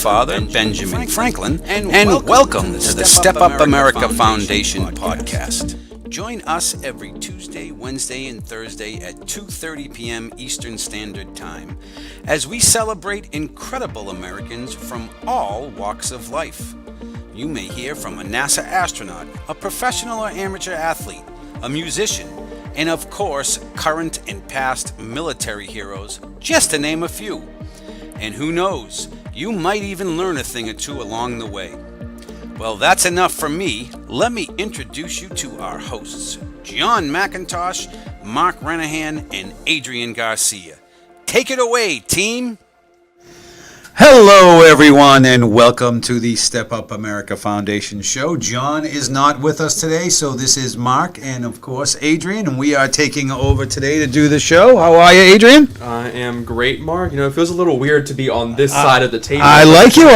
grandfather, Benjamin Franklin, and welcome to the Step Up America Foundation podcast. Join us every Tuesday, Wednesday, and Thursday at 2:30 p.m. Eastern Standard Time as we celebrate incredible Americans from all walks of life. You may hear from a NASA astronaut, a professional or amateur athlete, a musician, and of course, current and past military heroes, just to name a few. And who knows, you might even learn a thing or two along the way. Well, that's enough from me. Let me introduce you to our hosts, John McIntosh, Mark Renahan, and Adrian Garcia. Take it away, team! Hello, everyone, and welcome to the Step Up America Foundation show. John is not with us today, so this is Mark and, of course, Adrian, and we are taking over today to do the show. How are you, Adrian? I am great, Mark. You know, it feels a little weird to be on this side of the table. I like you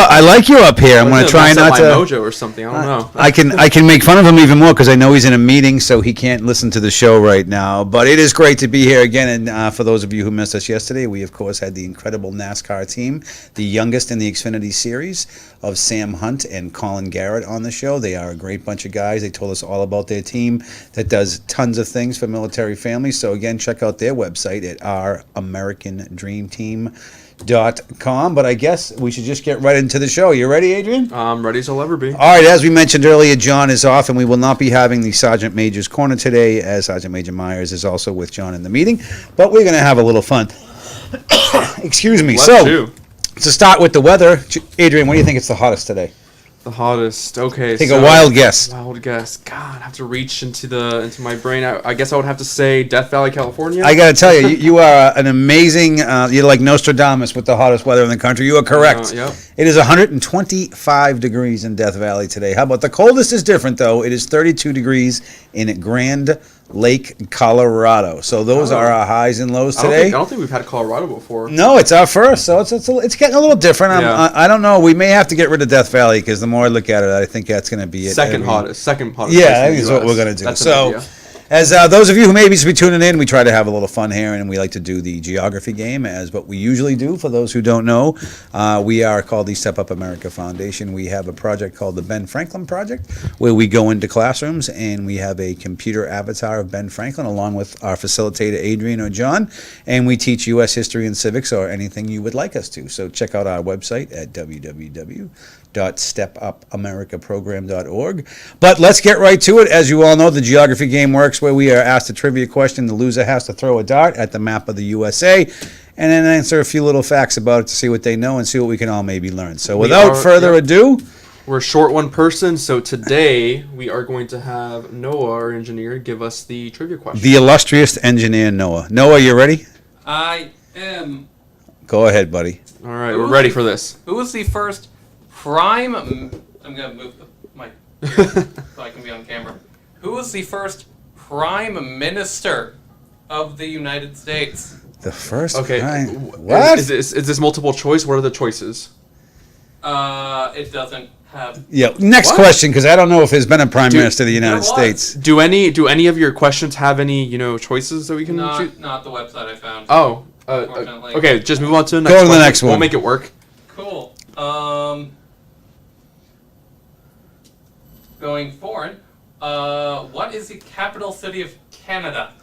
up here. I'm going to try not to mojo or something. I don't know. I can make fun of him even more because I know he's in a meeting, so he can't listen to the show right now. But it is great to be here again. And for those of you who missed us yesterday, we of course had the incredible NASCAR team, the youngest in the Xfinity Series, of Sam Hunt and Colin Garrett on the show. They are a great bunch of guys. They told us all about their team that does tons of things for military families. So again, check out their website at ouramericandreamteam.com. But I guess we should just get right into the show. You ready, Adrian? I'm ready as I'll ever be. All right, as we mentioned earlier, John is off, and we will not be having the Sergeant Major's Corner today, as Sergeant Major Myers is also with John in the meeting. But we're going to have a little fun. Excuse me. To start with the weather, Adrian, what do you think it's the hottest today? The hottest. Okay. Take a wild guess. Wild guess. God, I have to reach into my brain. I guess I would have to say Death Valley, California. I got to tell you, you are an amazing. You're like Nostradamus with the hottest weather in the country. You are correct. Yep. It is 125 degrees in Death Valley today. How about the coldest is different though? It is 32 degrees in Grand Lake, Colorado. So those are our highs and lows today. I don't think we've had Colorado before. No, it's our first, so it's getting a little different. Yeah. I don't know. We may have to get rid of Death Valley because the more I look at it, I think that's going to be it. Second hottest. Yeah, I think that's what we're going to do. That's so, as those of you who may be tuning in, we try to have a little fun here, and we like to do the geography game as what we usually do. For those who don't know, we are called the Step Up America Foundation. We have a project called the Ben Franklin Project, where we go into classrooms and we have a computer avatar of Ben Franklin along with our facilitator, Adrian or John, and we teach U.S. history and civics or anything you would like us to. So check out our website at www.stepupamericaprogram.org. But let's get right to it. As you all know, the geography game works where we are asked a trivia question. The loser has to throw a dart at the map of the USA and then answer a few little facts about it to see what they know and see what we can all maybe learn. So without further ado, we're short one person, so today we are going to have Noah, our engineer, give us the trivia question. The illustrious engineer, Noah. Noah, you ready? I am. Go ahead, buddy. All right, we're ready for this. Who was the first prime... I'm going to move the mic here so I can be on camera. Who was the first prime minister of the United States? The first prime... What? Is this multiple choice? What are the choices? It doesn't have... Yeah, next question, because I don't know if there's been a prime minister of the United States. Do any of your questions have any, choices that we can choose? Not the website I found. Oh. Okay, just move on to the next one. Go to the one. next one. We'll make it work. Cool. Going foreign. What is the capital city of Canada?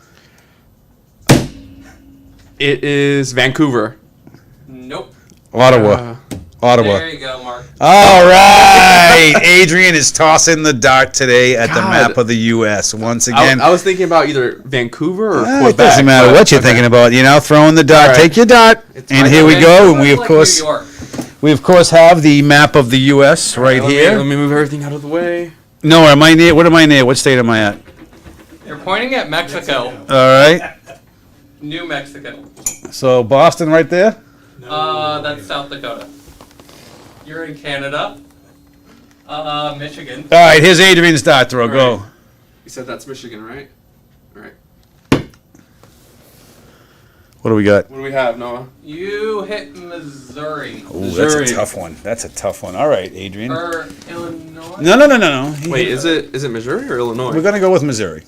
It is Vancouver. Nope. Ottawa. There you go, Mark. All right. Adrian is tossing the dart today at the map of the U.S. once again. I was thinking about either Vancouver or Quebec. It doesn't matter what you're thinking about. Throwing the dart. Right. Take your dart. And here we go. And we of course have the map of the U.S. right here. Let me move everything out of the way. No, am I near? What am I near? What state am I at? You're pointing at Mexico. All right. New Mexico. So Boston right there? No. That's South Dakota. You're in Canada. Michigan. All right, here's Adrian's dart throw. Right. Go. You said that's Michigan, right? All right. What do we got? What do we have, Noah? You hit Missouri. Oh, that's a tough one. That's a tough one. All right, Adrian. Or Illinois? No. Wait, is it Missouri or Illinois? We're going to go with Missouri.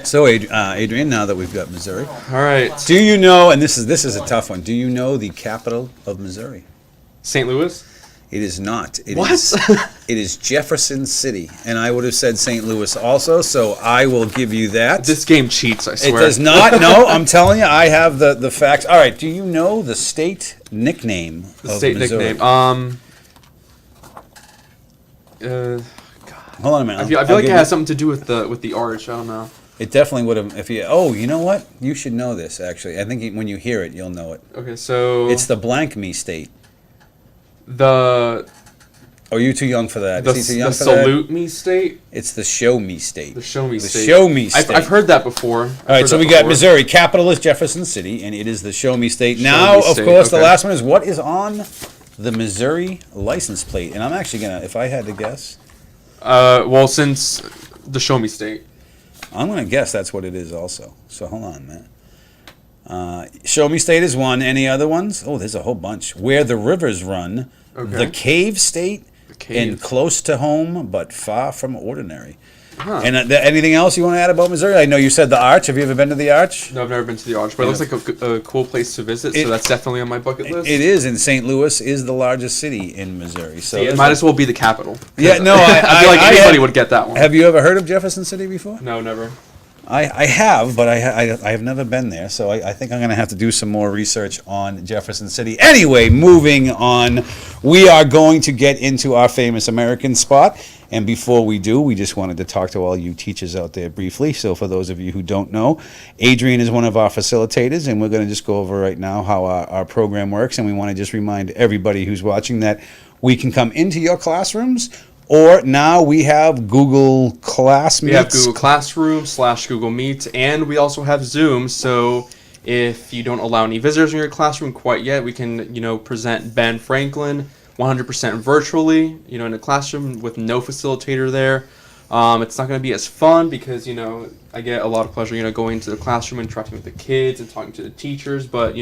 So, Adrian, now that we've got Missouri. All right. Do you know, and this is a tough one, do you know the capital of Missouri? St. Louis? It is not. What? It is Jefferson City, and I would have said St. Louis also. So I will give you that. This game cheats, I It swear. does not. No, I'm telling you, I have the facts. All right. Do you know the state nickname The of state Missouri? nickname. Hold on a minute. I feel I'll like it give has you- something to do with the arch. I don't know. It definitely would have. If you. Oh, you know what? You should know this. Actually, I think when you hear it, you'll know it. Okay, so It's the blank me state. the Oh, you too young for that? the, Is he too young the for that? salute me state. It's the show me state. The show me The state. show me state. I've heard that before. All right, so we got Missouri. Capital is Jefferson City, and it is the show me state. Show Now, me of state, course, the okay. last one is what is on the Missouri license plate? And I'm actually gonna, if I had to guess, Well, since the show me state. I'm gonna guess that's what it is also. So hold on, man. Show me state is one. Any other ones? Oh, there's a whole bunch. Where the rivers run. Okay. The cave state. The cave. And close to home, but far from ordinary. Huh. And anything else you want to add about Missouri? I know you said the Arch. Have you ever been to the Arch? No, I've never been to the Arch, but it looks like a cool place to visit, so that's definitely on my bucket list. It is, and St. Louis is the largest city in Missouri. So It there's might a- as well be the capital. Yeah, no, I feel like I anybody had- would get that one. Have you ever heard of Jefferson City before? No, never. I have, but I have never been there, so I think I'm going to have to do some more research on Jefferson City. Anyway, moving on, we are going to get into our famous American spot, and before we do, we just wanted to talk to all you teachers out there briefly. So for those of you who don't know, Adrian is one of our facilitators, and we're going to just go over right now how our program works, and we want to just remind everybody who's watching that we can come into your classrooms, or now we have Google Classmates. We have Google Classroom / Google Meet, and we also have Zoom. So if you don't allow any visitors in your classroom quite yet, we can, present Ben Franklin 100% virtually, in a classroom with no facilitator there. It's not going to be as fun because, I get a lot of pleasure, going to the classroom, interacting with the kids and talking to the teachers, but,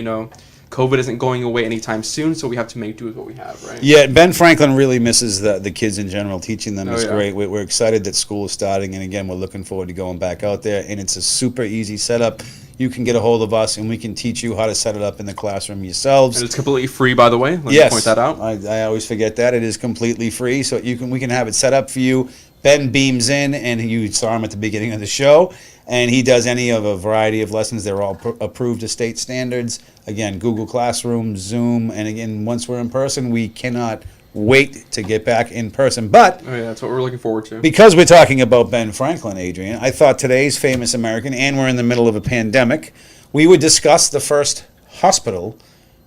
COVID isn't going away anytime soon, so we have to make do with what we have, right? Yeah, Ben Franklin really misses the kids in general. Teaching them is yeah. great. We're excited that school is starting, and again, we're looking forward to going back out there. And it's a super easy setup. You can get a hold of us, and we can teach you how to set it up in the classroom yourselves. And it's completely free, by the way. Let Yes, me point that out. I always forget that it is completely free, so we can have it set up for you. Ben beams in, and you saw him at the beginning of the show, and he does any of a variety of lessons. They're all approved to state standards. Again, Google Classroom, Zoom, and again, once we're in person, we cannot wait to get back in person. But Oh, yeah, that's what we're looking forward to. because we're talking about Ben Franklin, Adrian, I thought today's famous American, and we're in the middle of a pandemic, we would discuss the first hospital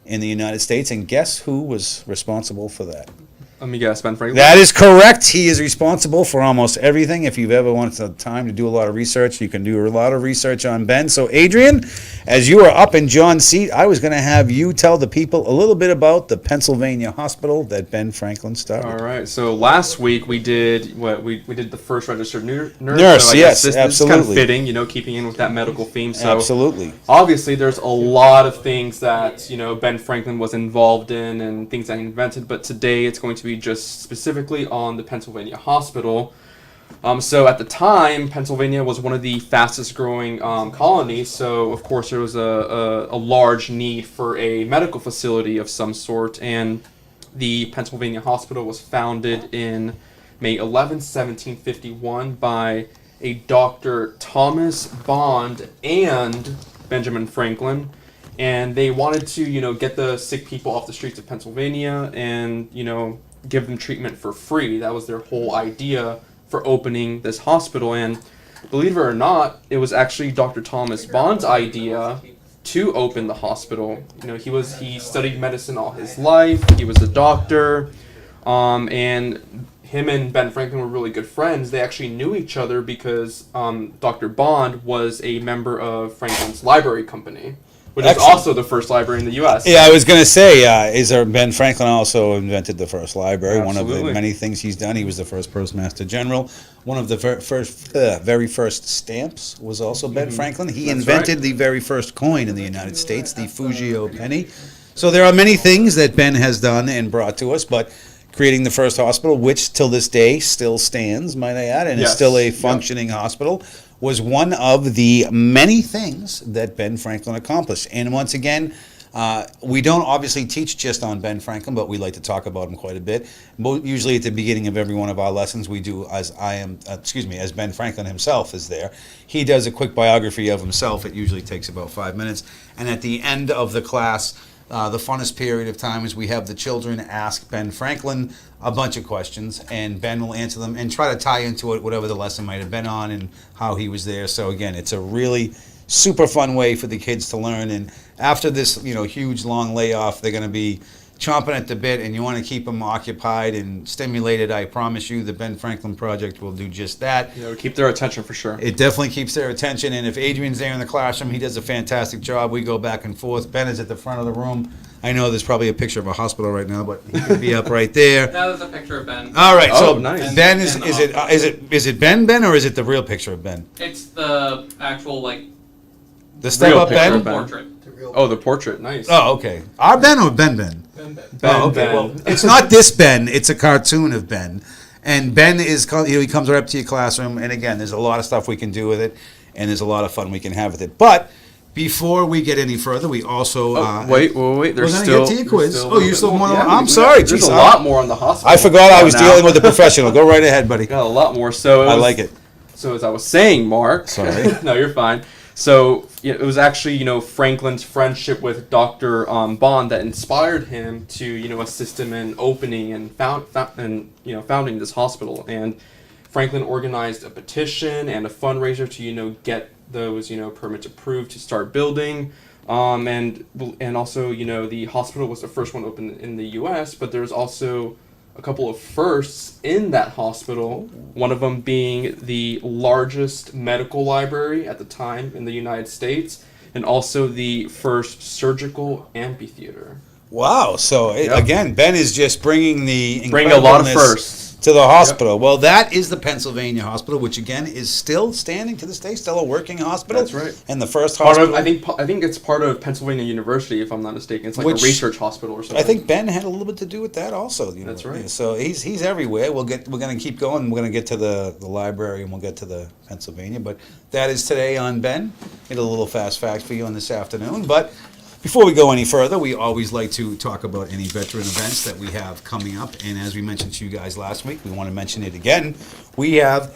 in the United States, and guess who was responsible for that? Let me guess, Ben Franklin. That is correct. He is responsible for almost everything. If you've ever wanted some time to do a lot of research, you can do a lot of research on Ben. So, Adrian, as you are up in John's seat, I was going to have you tell the people a little bit about the Pennsylvania hospital that Ben Franklin started. All right. So last week we did we did the first registered nurse. Nurse, So I yes, guess this is kind absolutely. of fitting, keeping in with that medical theme. So Absolutely. obviously there's a lot of things that Ben Franklin was involved in and things that he invented. But today it's going to be just specifically on the Pennsylvania hospital. So at the time, Pennsylvania was one of the fastest growing colonies. So of course there was a large need for a medical facility of some sort, and the Pennsylvania hospital was founded in May 11, 1751 by a Dr. Thomas Bond and Benjamin Franklin. And they wanted to, get the sick people off the streets of Pennsylvania and, give them treatment for free. That was their whole idea for opening this hospital. And believe it or not, it was actually Dr. Thomas Bond's idea to open the hospital. He studied medicine all his life. He was a doctor, and him and Ben Franklin were really good friends. They actually knew each other because Dr. Bond was a member of Franklin's library company, which is Excellent. also the first library in the U.S. Yeah, I was going to say, Ben Franklin also invented the first library. One of the Absolutely. many things he's done. He was the first postmaster general. One of the very first stamps was also Ben Franklin. He That's invented right. the very first coin in the United States, the Fugio penny. So there are many things that Ben has done and brought to us, but creating the first hospital, which till this day still stands, might I add, and is Yes. still a Yep. functioning hospital, was one of the many things that Ben Franklin accomplished. And once again, We don't obviously teach just on Ben Franklin, but we like to talk about him quite a bit. Usually at the beginning of every one of our lessons, we do as Ben Franklin himself is there. He does a quick biography of himself. It usually takes about 5 minutes. And at the end of the class, the funnest period of time is we have the children ask Ben Franklin a bunch of questions, and Ben will answer them and try to tie into it whatever the lesson might have been on and how he was there. So again, it's a really super fun way for the kids to learn. And after this, huge long layoff, they're going to be chomping at the bit, and you want to keep them occupied and stimulated. I promise you, the Ben Franklin Project will do just that. Keep their attention for sure. It definitely keeps their attention, and if Adrian's there in the classroom, he does a fantastic job. We go back and forth. Ben is at the front of the room. I know there's probably a picture of a hospital right now, but he could be up right there. Now there's a picture of Ben. All right, so nice. Ben is it Ben, or is it the real picture of Ben? It's the actual The step Real up picture Ben? of Ben. portrait. Oh, the portrait. Nice. Oh, okay. Our Ben or Ben? Ben, Oh, okay. Ben. Well, it's not this Ben. It's a cartoon of Ben, and Ben is he comes right up to your classroom. And again, there's a lot of stuff we can do with it, and there's a lot of fun we can have with it. But before we get any further, we also wait. There's we're gonna still get to your quiz. there's Oh, you still more. want to? Yeah, I'm sorry. There's Geez, a lot more on the hospital. I forgot I was now. dealing with a professional. Go right ahead, buddy. Got a lot more. So I like it. So as I was saying, Mark. Sorry. No, you're fine. So it was actually Franklin's friendship with Dr. Bond that inspired him to assist him in opening and founding this hospital. And Franklin organized a petition and a fundraiser to get those permits approved to start building. And also the hospital was the first one open in the U.S., but there's also a couple of firsts in that hospital, one of them being the largest medical library at the time in the United States, and also the first surgical amphitheater. Wow. So again, Ben is just bringing a lot of incredibleness firsts to the hospital. Yep. Well, that is the Pennsylvania Hospital, which again is still standing to this day, still a working hospital. That's right. And the first hospital. I think it's part of Pennsylvania University, if I'm not mistaken. It's like a research hospital or something. I think Ben had a little bit to do with that also. That's right. So he's everywhere. We're going to keep going. We're going to get to the library, and we'll get to the Pennsylvania. But that is today on Ben. Get a little fast fact for you on this afternoon. But before we go any further, we always like to talk about any veteran events that we have coming up. And as we mentioned to you guys last week, we want to mention it again. We have,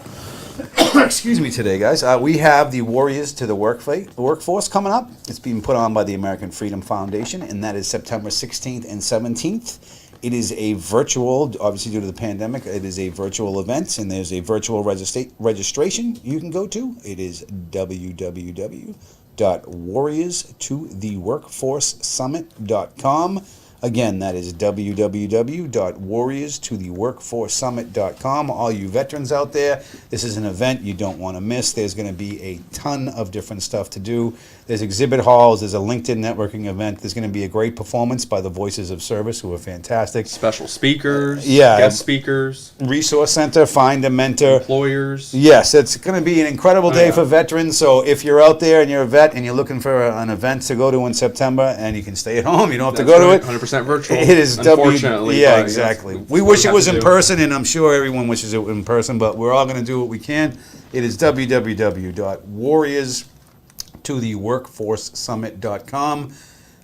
excuse me today, guys, we have the Warriors to the Workforce coming up. It's being put on by the American Freedom Foundation, and that is September 16th and 17th. It is a virtual, obviously due to the pandemic, it is a virtual event, and there's a virtual registration you can go to. It is www.warriorstotheworkforcesummit.com. Again, that is www.warriorstotheworkforcesummit.com. All you veterans out there, this is an event you don't want to miss. There's going to be a ton of different stuff to do. There's exhibit halls. There's a LinkedIn networking event. There's going to be a great performance by the Voices of Service, who are fantastic. Special speakers, guest speakers, resource center, find a mentor, employers. Yes, it's going to be an incredible day for veterans. So if you're out there and you're a vet and you're looking for an event to go to in September, and you can stay at home, you don't have to go to it. 100% virtual. It is unfortunately. Yeah, exactly. We wish it was in person, and I'm sure everyone wishes it was in person, but we're all going to do what we can. It is www.warriorstotheworkforcesummit.com.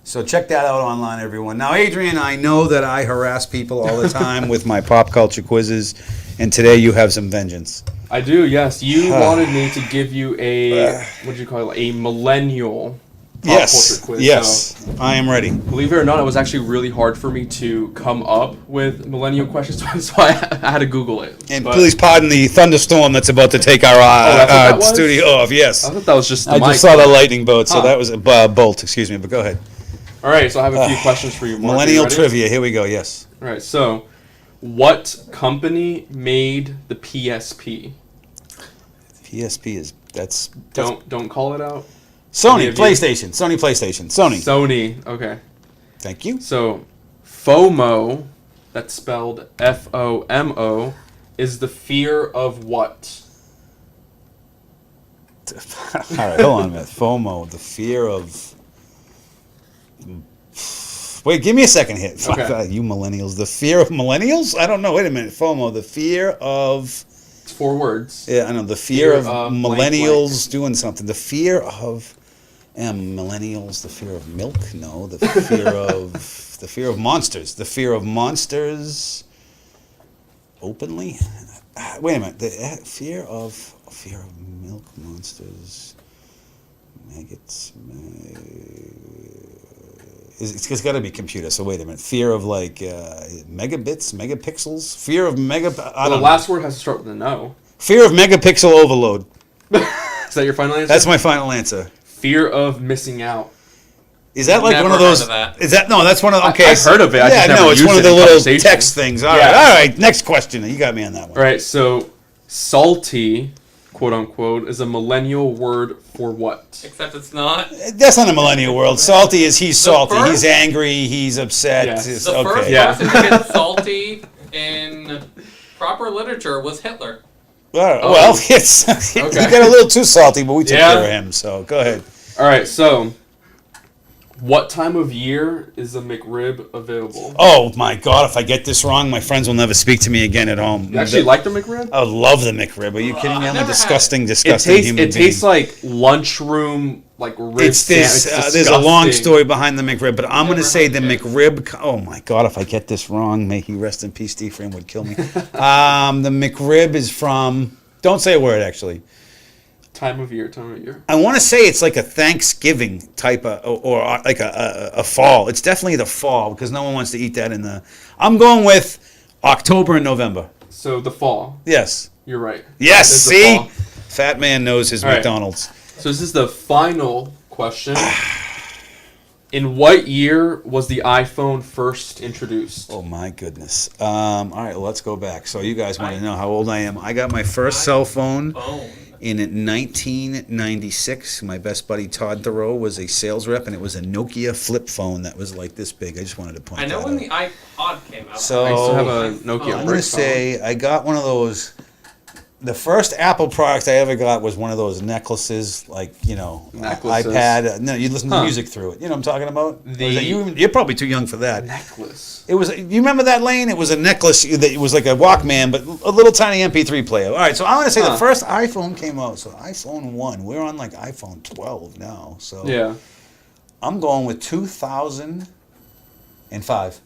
So check that out online, everyone. Now, Adrian, I know that I harass people all the time with my pop culture quizzes, and today you have some vengeance. I do, yes. You wanted me to give you a, what do you call it, a millennial pop culture quiz. Yes, So, I am ready. believe it or not, it was actually really hard for me to come up with millennial questions, so I had to Google it. And But please pardon the thunderstorm that's about to take our that's what that was? studio off. Yes. I thought that was just the I mic. just saw the lightning bolt, so Huh. that was a bolt, excuse me, but go ahead. All right, so I have a few questions for you, Mark. Are you Millennial ready? trivia, here we go, yes. All right, so what company made the PSP? PSP is, that's Don't call it out. Sony, Any of you? PlayStation, Sony. Sony. Okay. Thank you. So FOMO, that's spelled FOMO, is the fear of what? All right, hold on a minute. FOMO, the fear of... Wait, give me a second here. Okay. You millennials. The fear of millennials? I don't know. Wait a minute. FOMO, the fear of... It's 4 words. Yeah, I know. The fear of blank, millennials doing something. The fear of... Millennials, the fear of milk? No, the fear of monsters. The fear of monsters openly? Wait a minute. The fear of milk monsters. Maggots. It's got to be computer. So wait a minute. Fear of like megabits, megapixels. Fear of The last word has to start with a no. Fear of megapixel overload. Is that your final answer? That's my final answer. Fear of missing out. Is that like Never one of heard those? of that. Is that no? That's one of okay. I've heard of it. I Yeah, just never no, it's used one of it the in little conversation. text things. All Yeah. right, all right. Next question. You got me on that one. All right, so salty, quote unquote, is a millennial word for what? Except it's not. That's not a millennial world. Salty is he's salty. first- He's angry. He's upset. Yes. It's- The first okay. Yeah. person to get salty in proper literature was Hitler. Well, it's he Okay. got a little too salty, but we took Yeah. care of him. So go ahead. All right, so what time of year is a McRib available? Oh my God! If I get this wrong, my friends will never speak to me again at home. You actually like the McRib? I would love the McRib. Are you kidding me? I'm a never had disgusting, It disgusting tastes. human It being. tastes like lunchroom, like rib. It's this. It's There's a long disgusting. story behind the McRib, but I'm going to Never say had the it. McRib. Oh my God! If I get this wrong, may he rest in peace. Steve Frame would kill me. The McRib is from. Don't say a word. Actually, Time of year. I want to say it's like a Thanksgiving type of, or like a fall. It's definitely the fall because no one wants to eat that in the. I'm going with October and November. So the fall. Yes. You're right. Yes. It is the See, fall. fat man knows his All right. McDonald's. So this is the final question. In what year was the iPhone first introduced? Oh my goodness. All right, let's go back. So you guys want to know how old I am? I got my first cell phone Phone. in 1996. My best buddy Todd Thoreau was a sales rep, and it was a Nokia flip phone that was like this big. I just wanted to point I know that when out. the iPod came out. So I used to have a Nokia I'm going brick to say I got one of those. The first Apple product I ever got was one of those necklaces, like, you know, Necklaces. iPad. No, you listen to Huh. music through it. You know what I'm talking about? Or is The- that you're probably too young for that. necklace. It was. You remember that, Lane? It was a necklace that was like a Walkman, but a little tiny MP3 player. All right, so I'm gonna say the Huh. first iPhone came out. So iPhone 1. We're on like iPhone 12 now. So Yeah. I'm going with 2005.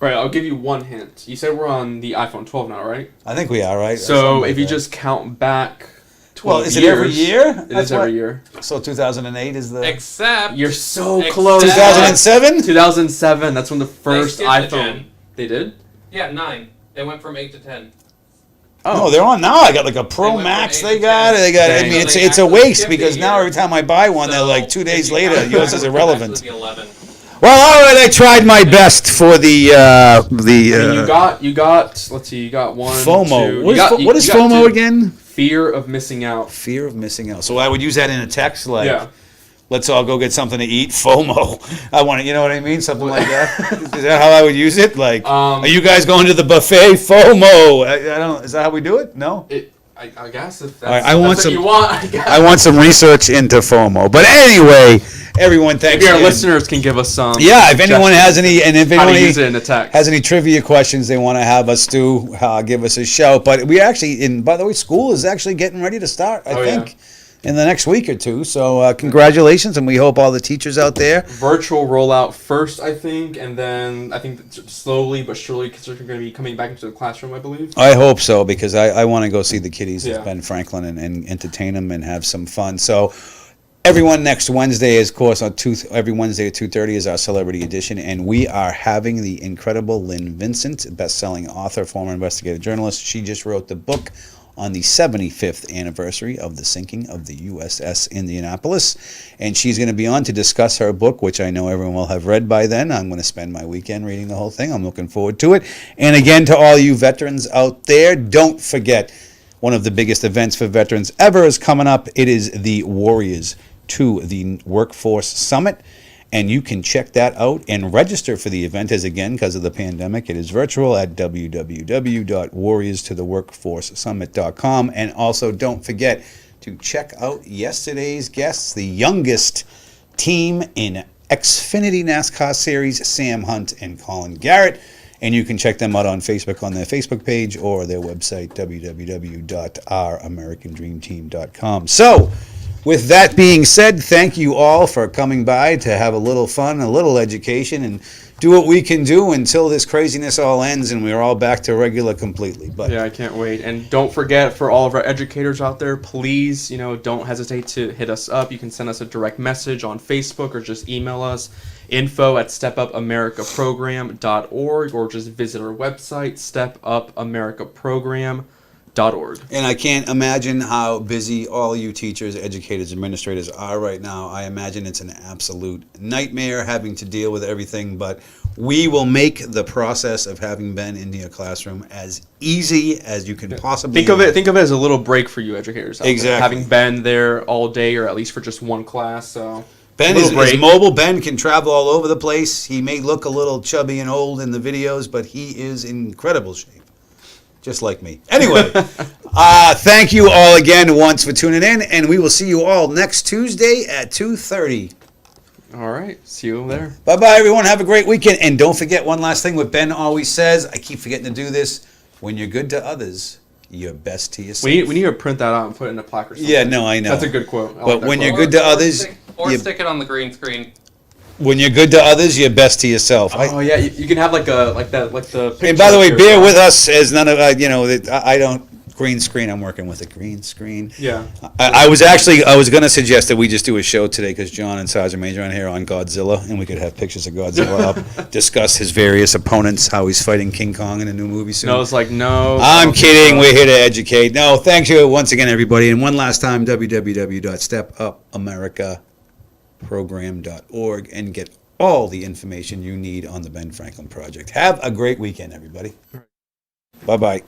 Right, I'll give you one hint. You said we're on the iPhone 12 now, right? I think we are right. So Something like if you that. just count back 12 well, is it every years, year? It That's is every what- year. So 2008 is the Except You're so Except- close. 2007. 2007, that's when the first skipped a iPhone. gen. They did? yeah, 9. They went from 8 to 10. No, they're on now. I got like a Pro They went from Max. 8 They to got 10. it. They got. I Dang. mean, So it's they a actually waste skipped a because now year. every time I buy one, they're So like 2 if days you later. count Yours is backwards, irrelevant. it'd be 11. Well, all right. I tried my best for the I mean, you got, let's see, you got one, FOMO. two. What you got, what is you got FOMO two. again? Fear of missing out. Fear of missing out. So I would use that in a text like, Yeah. let's all go get something to eat. FOMO. I want to, you know what I mean? Something like that. Is that how I would use it? Like, are you guys going to the buffet? FOMO. I don't. Is that how we do it? No. I guess if that's, All right, I want that's some- what you want, I guess. I want some research into FOMO. But anyway, everyone, thanks. Maybe our again. listeners can give us some. Yeah, if anyone suggestions has any, and if how to anyone use it in a text. has any trivia questions they want to have us do, give us a shout. But we actually, by the way, school is actually getting ready to start, I Oh, think, in the next week or two. So congratulations, and we hope all the teachers out there. Virtual rollout first, I think, and then I think that slowly but surely kids are going to be coming back into the classroom, I believe. I hope so, because I want to go see the kiddies Yeah. at Ben Franklin and entertain them and have some fun. So everyone, next Wednesday is, of course, every Wednesday at 2:30 is our Celebrity Edition, and we are having the incredible Lynn Vincent, best-selling author, former investigative journalist. She just wrote the book on the 75th anniversary of the sinking of the USS Indianapolis, and she's going to be on to discuss her book, which I know everyone will have read by then. I'm going to spend my weekend reading the whole thing. I'm looking forward to it. And again, to all you veterans out there, don't forget, one of the biggest events for veterans ever is coming up. It is the Warriors to the Workforce Summit. And you can check that out and register for the event, as again, because of the pandemic, it is virtual at www.warriorstotheworkforcesummit.com. And also, don't forget to check out yesterday's guests, the youngest team in Xfinity NASCAR Series, Sam Hunt and Colin Garrett. And you can check them out on Facebook on their Facebook page or their website, www.ouramericandreamteam.com. So, With that being said, thank you all for coming by to have a little fun, a little education, and do what we can do until this craziness all ends and we're all back to regular completely. But Yeah, I can't wait. And don't forget, for all of our educators out there, please, don't hesitate to hit us up. You can send us a direct message on Facebook or just email us, info@stepupamericaprogram.org, or just visit our website, stepupamericaprogram.org. And I can't imagine how busy all you teachers, educators, administrators are right now. I imagine it's an absolute nightmare having to deal with everything, but we will make the process of having been in your classroom as easy as you can possibly Think of it as a little break for you educators out there, Exactly. having been there all day or at least for just one class. So Ben little is break. mobile. Ben can travel all over the place. He may look a little chubby and old in the videos, but he is in incredible shape. Just like me. Anyway, thank you all again once for tuning in, and we will see you all next Tuesday at 2:30. All right, see you there. Bye-bye, everyone. Have a great weekend. And don't forget one last thing what Ben always says. I keep forgetting to do this. When you're good to others, you're best to yourself. We need to print that out and put it in a plaque or something. Yeah, no, I know. That's a good quote. I like But that when quote. you're good to others, Or you- stick it on the green screen. when you're good to others, you're best to yourself. Oh yeah, you can have like the picture. And by the way, here. bear with us as none of I don't green screen. I'm working with a green screen. Yeah. I was going to suggest that we just do a show today because John and Sergeant Major on here on Godzilla, and we could have pictures of Godzilla up, discuss his various opponents, how he's fighting King Kong in a new movie soon. No, it's like no. I'm kidding. We're here to educate. No, thank you once again, everybody. And one last time, www.stepupamericaprogram.org, and get all the information you need on the Ben Franklin Project. Have a great weekend, everybody. Bye-bye.